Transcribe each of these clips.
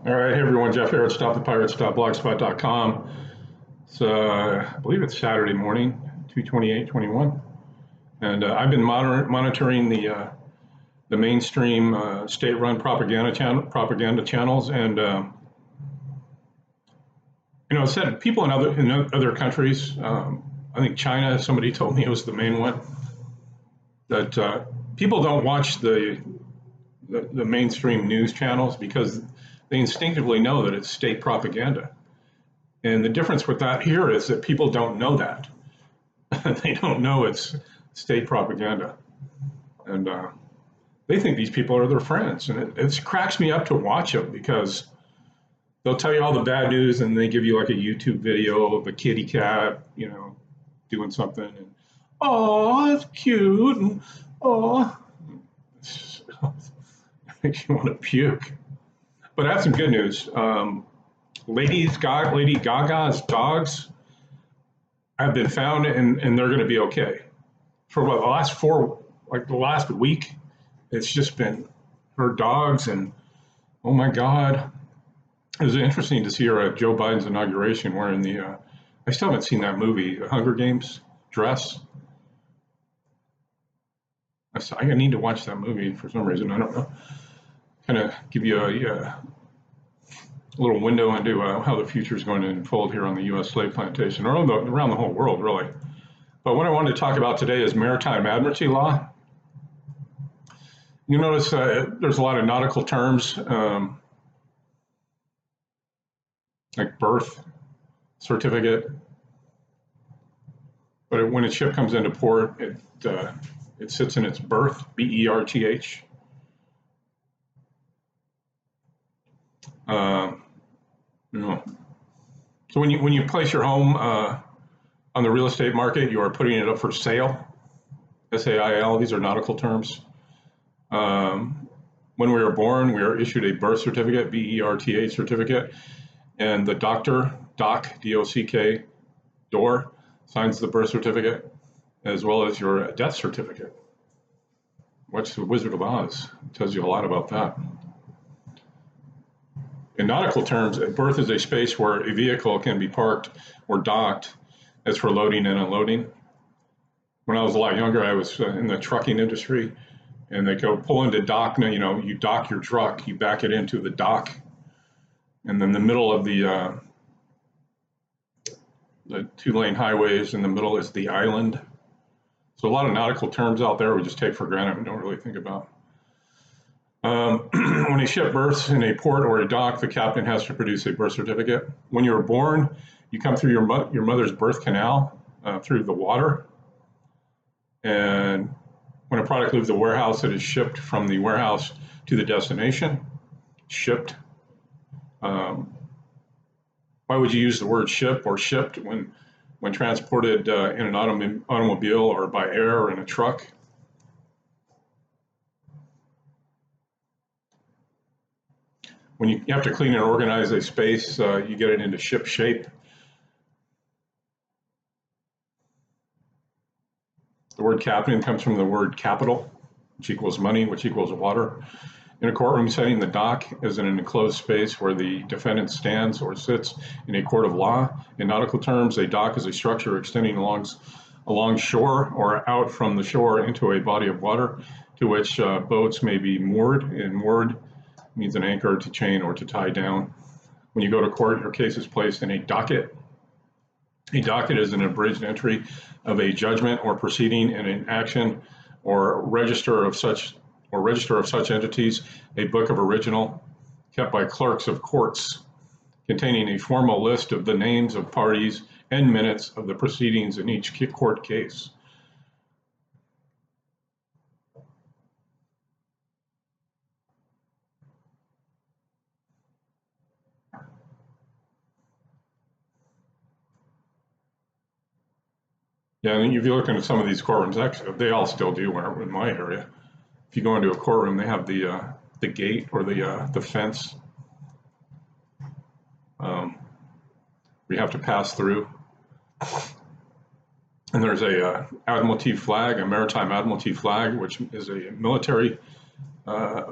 All right, hey everyone, Jeff here at StopThePirates.blogspot.com. I believe it's Saturday morning, 2/28/21, and I've been monitoring the mainstream state-run propaganda channels, and it said people in other countries. I think China. Somebody told me it was the main one that people don't watch the mainstream news channels because they instinctively know that it's state propaganda. And the difference with that here is that people don't know that. They don't know it's state propaganda. And they think these people are their friends. And it cracks me up to watch them because they'll tell you all the bad news and they give you like a YouTube video of a kitty cat, doing something. And, oh, it's cute. And, oh, makes you want to puke. But I have some good news. Lady Gaga's dogs have been found, and they're going to be okay. For what, the last week, it's just been her dogs, and oh my God. It was interesting to see her at Joe Biden's inauguration wearing I still haven't seen that movie, The Hunger Games dress. I need to watch that movie for some reason. I don't know. Kind of give you a little window into how the future is going to unfold here on the U.S. slave plantation, or around the whole world, really. But what I wanted to talk about today is Maritime Admiralty law. You notice there's a lot of nautical terms, like birth certificate. But when a ship comes into port, it sits in its berth, B-E-R-T-H. So when you place your home on the real estate market, you are putting it up for sale. S-A-I-L. These are nautical terms. When we were born, we are issued a birth certificate, B-E-R-T-H certificate, and the doctor, D-O-C-K, door, signs the birth certificate, as well as your death certificate. Watch The Wizard of Oz. It tells you a lot about that. In nautical terms, a berth is a space where a vehicle can be parked or docked as for loading and unloading. When I was a lot younger, I was in the trucking industry, and they go pull into dock. Now, you dock your truck, you back it into the dock, and then the middle of the two-lane highways in the middle is the island. So a lot of nautical terms out there we just take for granted and don't really think about. When a ship berths in a port or a dock, the captain has to produce a birth certificate. When you were born, you come through your mother's birth canal through the water. And when a product leaves the warehouse, it is shipped from the warehouse to the destination. Shipped. Why would you use the word ship or shipped when transported in an automobile or by air or in a truck? When you have to clean and organize a space, you get it into ship shape. The word captain comes from the word capital, which equals money, which equals water. In a courtroom setting, the dock is in an enclosed space where the defendant stands or sits in a court of law. In nautical terms, a dock is a structure extending along shore or out from the shore into a body of water to which boats may be moored, and moored means an anchor, to chain, or to tie down. When you go to court, your case is placed in a docket. A docket is an abridged entry of a judgment or proceeding in an action or register of such entities, a book of original kept by clerks of courts containing a formal list of the names of parties and minutes of the proceedings in each court case. Yeah, and if you look into some of these courtrooms, actually, they all still do in my area. If you go into a courtroom, they have the gate or the fence. We have to pass through. And there's a Admiralty flag, a Maritime Admiralty flag, which is a military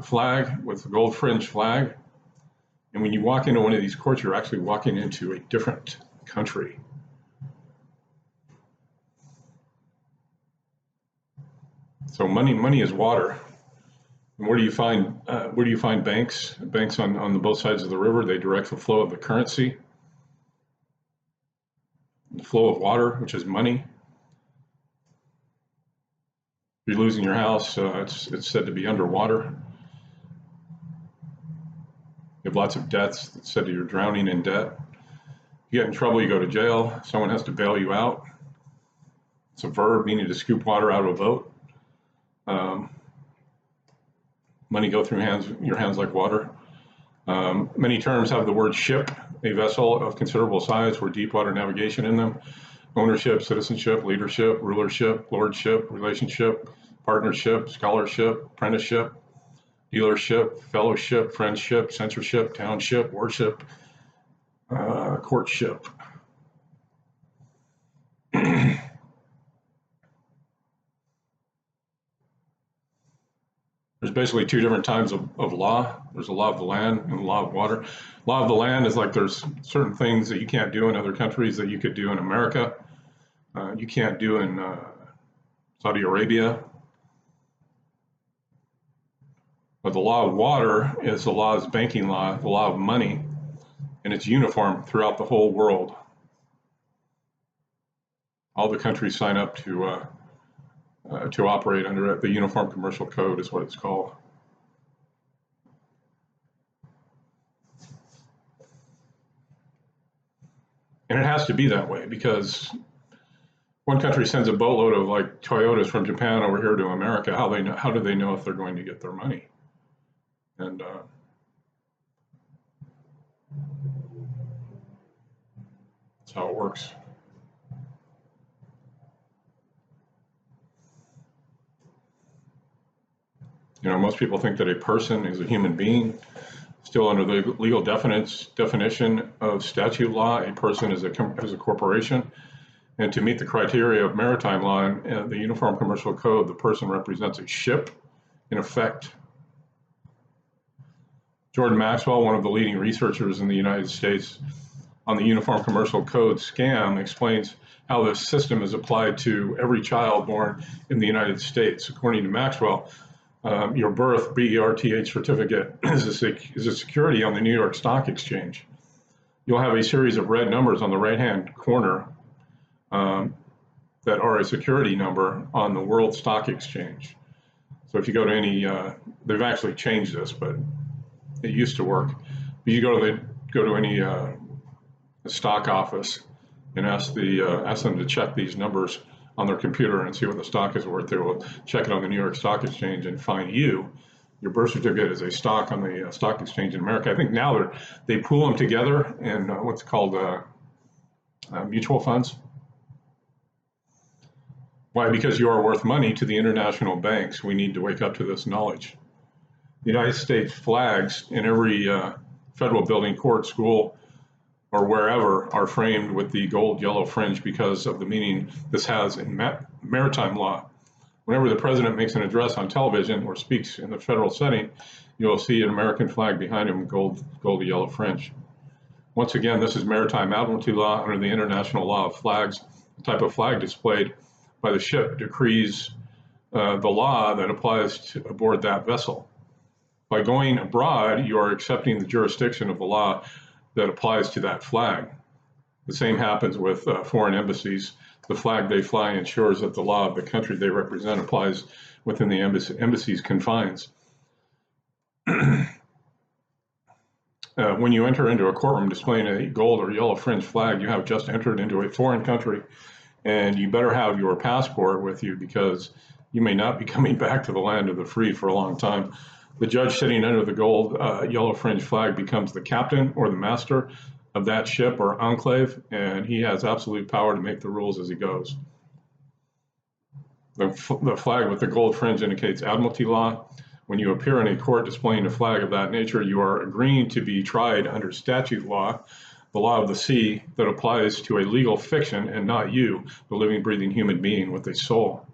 flag with a gold fringe flag. And when you walk into one of these courts, you're actually walking into a different country. So money is water. And where do you find banks? Banks on the both sides of the river. They direct the flow of the currency, the flow of water, which is money. If you're losing your house, it's said to be underwater. You have lots of debts. It's said that you're drowning in debt. If you get in trouble, you go to jail. Someone has to bail you out. It's a verb meaning to scoop water out of a boat. Money go through your hands like water. Many terms have the word ship, a vessel of considerable size with deep water navigation in them. Ownership, citizenship, leadership, rulership, lordship, relationship, partnership, scholarship, apprenticeship, dealership, fellowship, friendship, censorship, township, worship, courtship. There's basically two different types of law. There's a law of the land and the law of water. Law of the land is like there's certain things that you can't do in other countries that you could do in America. You can't do in Saudi Arabia. But the law of water is the law of banking law, the law of money, and it's uniform throughout the whole world. All the countries sign up to operate under it. The Uniform Commercial Code is what it's called. And it has to be that way because one country sends a boatload of like Toyotas from Japan over here to America. How do they know if they're going to get their money? And that's how it works. You know, most people think that a person is a human being. Still, under the legal definition of statute law, a person is a corporation. And to meet the criteria of maritime law and the Uniform Commercial Code, the person represents a ship in effect. Jordan Maxwell, one of the leading researchers in the United States on the Uniform Commercial Code scam, explains how this system is applied to every child born in the United States. According to Maxwell, your birth BERTH certificate is a security on the New York Stock Exchange. You'll have a series of red numbers on the right-hand corner that are a security number on the World Stock Exchange. So if you go to any, they've actually changed this, but it used to work. But you go to any stock office and ask them to check these numbers on their computer and see what the stock is worth. They will check it on the New York Stock Exchange and find your birth certificate is a stock on the stock exchange in America. I think now they pool them together in what's called mutual funds. Why? Because you are worth money to the international banks. We need to wake up to this knowledge. The United States flags in every federal building, court, school, or wherever are framed with the gold yellow fringe because of the meaning this has in maritime law. Whenever the president makes an address on television or speaks in the federal setting, you'll see an American flag behind him, gold yellow fringe. Once again, this is Maritime Admiralty law under the international law of flags. The type of flag displayed by the ship decrees the law that applies aboard that vessel. By going abroad, you are accepting the jurisdiction of the law that applies to that flag. The same happens with foreign embassies. The flag they fly ensures that the law of the country they represent applies within the embassy's confines. When you enter into a courtroom displaying a gold or yellow fringe flag, you have just entered into a foreign country, and you better have your passport with you because you may not be coming back to the land of the free for a long time. The judge sitting under the gold yellow fringe flag becomes the captain or the master of that ship or enclave, and he has absolute power to make the rules as he goes. The flag with the gold fringe indicates admiralty law. When you appear in a court displaying a flag of that nature, you are agreeing to be tried under statute law, the law of the sea that applies to a legal fiction and not you, the living, breathing human being with a soul.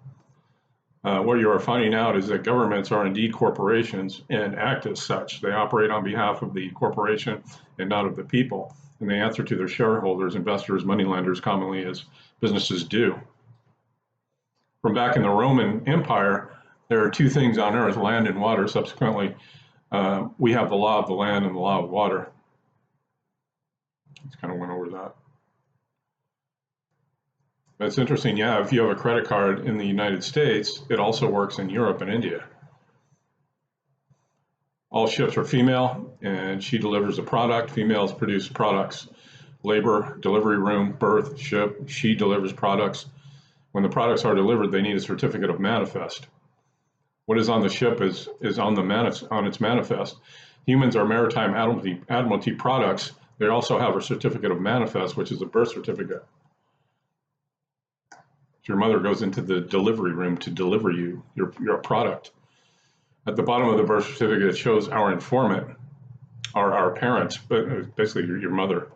What you are finding out is that governments are indeed corporations and act as such. They operate on behalf of the corporation and not of the people. And they answer to their shareholders, investors, moneylenders, commonly as businesses do. From back in the Roman Empire, there are two things on earth, land and water. Subsequently, we have the law of the land and the law of water. Just kind of went over that. But it's interesting, yeah, if you have a credit card in the United States, it also works in Europe and India. All ships are female, and she delivers a product. Females produce products. Labor, delivery room, berth, ship, she delivers products. When the products are delivered, they need a certificate of manifest. What is on the ship is on its manifest. Humans are Maritime Admiralty products. They also have a certificate of manifest, which is a birth certificate. Your mother goes into the delivery room to deliver you your product. At the bottom of the birth certificate, it shows our informant, our parents, but basically your mother.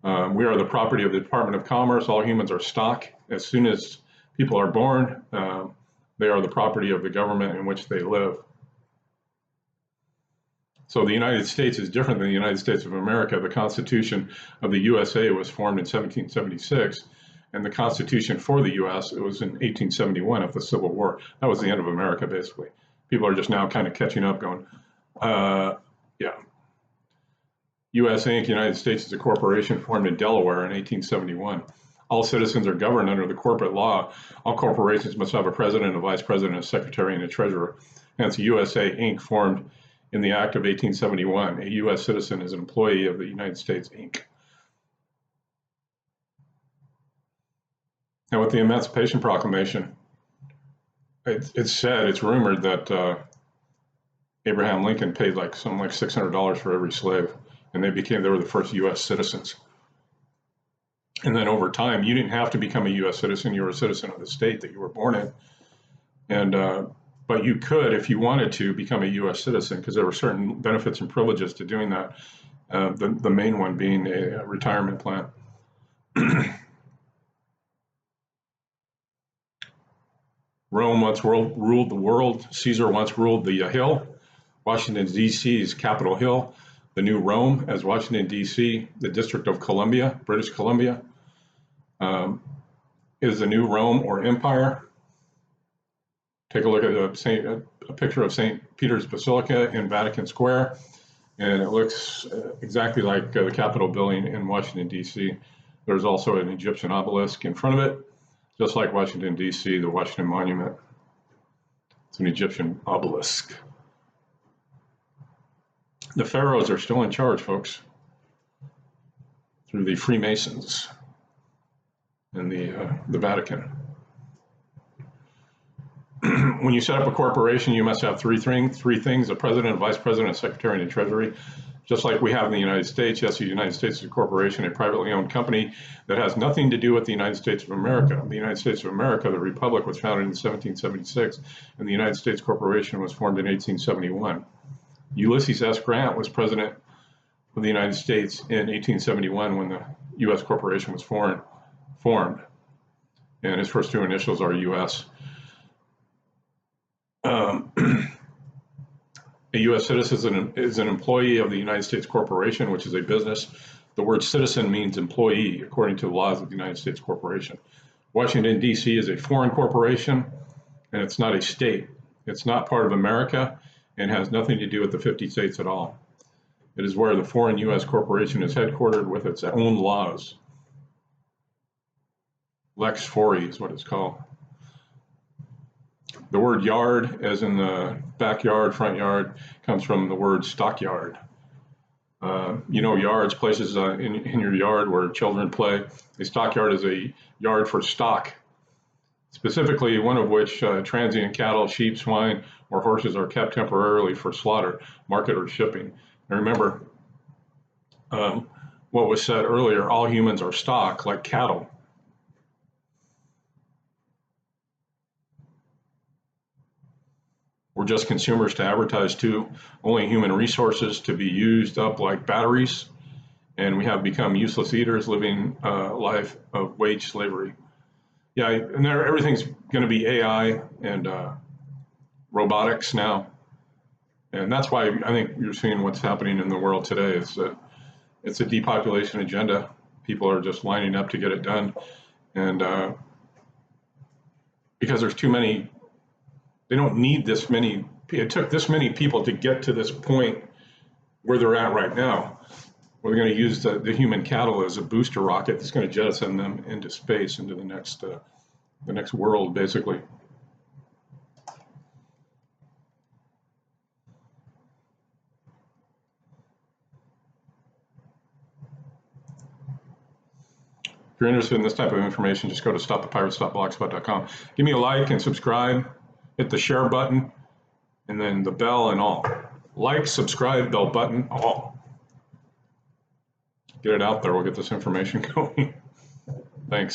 We are the property of the Department of Commerce. All humans are stock. As soon as people are born, they are the property of the government in which they live. So the United States is different than the United States of America. The Constitution of the USA was formed in 1776. And the Constitution for the U.S., it was in 1871 of the Civil War. That was the end of America, basically. People are just now kind of catching up going, yeah. U.S. Inc., United States is a corporation formed in Delaware in 1871. All citizens are governed under the corporate law. All corporations must have a president, a vice president, a secretary, and a treasurer. Hence, USA Inc. formed in the Act of 1871. A U.S. citizen is an employee of the United States Inc. And with the Emancipation Proclamation, it's said, it's rumored that Abraham Lincoln paid something like $600 for every slave, and they were the first U.S. citizens. And then over time, you didn't have to become a U.S. citizen; you were a citizen of the state that you were born in. And but you could, if you wanted to, become a U.S. citizen because there were certain benefits and privileges to doing that. The main one being a retirement plan. Rome once ruled the world. Caesar once ruled the hill. Washington, D.C. is Capitol Hill. The new Rome as Washington, D.C., the District of Columbia, British Columbia, is the new Rome or empire. Take a look at a picture of St. Peter's Basilica in Vatican Square, and it looks exactly like the Capitol building in Washington, D.C. There's also an Egyptian obelisk in front of it. Just like Washington, D.C., the Washington Monument. It's an Egyptian obelisk. The pharaohs are still in charge, folks, through the Freemasons and the Vatican. When you set up a corporation, you must have three things: a president, a vice president, a secretary, and a treasury. Just like we have in the United States. Yes, the United States is a corporation, a privately owned company that has nothing to do with the United States of America. The United States of America, the Republic, was founded in 1776, and the United States Corporation was formed in 1871. Ulysses S. Grant was president of the United States in 1871 when the U.S. Corporation was formed, and his first two initials are U.S. A U.S. citizen is an employee of the United States Corporation, which is a business. The word citizen means employee, according to the laws of the United States Corporation. Washington, D.C. is a foreign corporation, and it's not a state. It's not part of America and has nothing to do with the 50 states at all. It is where the foreign U.S. corporation is headquartered with its own laws. Lex Fori is what it's called. The word yard, as in the backyard, front yard, comes from the word stockyard. Yards, places in your yard where children play. A stockyard is a yard for stock, specifically one of which transient cattle, sheep, swine, or horses are kept temporarily for slaughter, market, or shipping. And remember what was said earlier, all humans are stock, like cattle. We're just consumers to advertise to, only human resources to be used up like batteries, and we have become useless eaters living a life of wage slavery. Yeah, and everything's going to be AI and robotics now. And that's why I think you're seeing what's happening in the world today. Is that it's a depopulation agenda. People are just lining up to get it done. And because there's too many, they don't need this many. It took this many people to get to this point where they're at right now. We're going to use the human cattle as a booster rocket that's going to jettison them into space, into the next world, basically. If you're interested in this type of information, just go to stopthepirates.blogspot.com. Give me a like and subscribe. Hit the share button and then the bell and all. Like, subscribe, bell button, all. Get it out there. We'll get this information going. Thanks.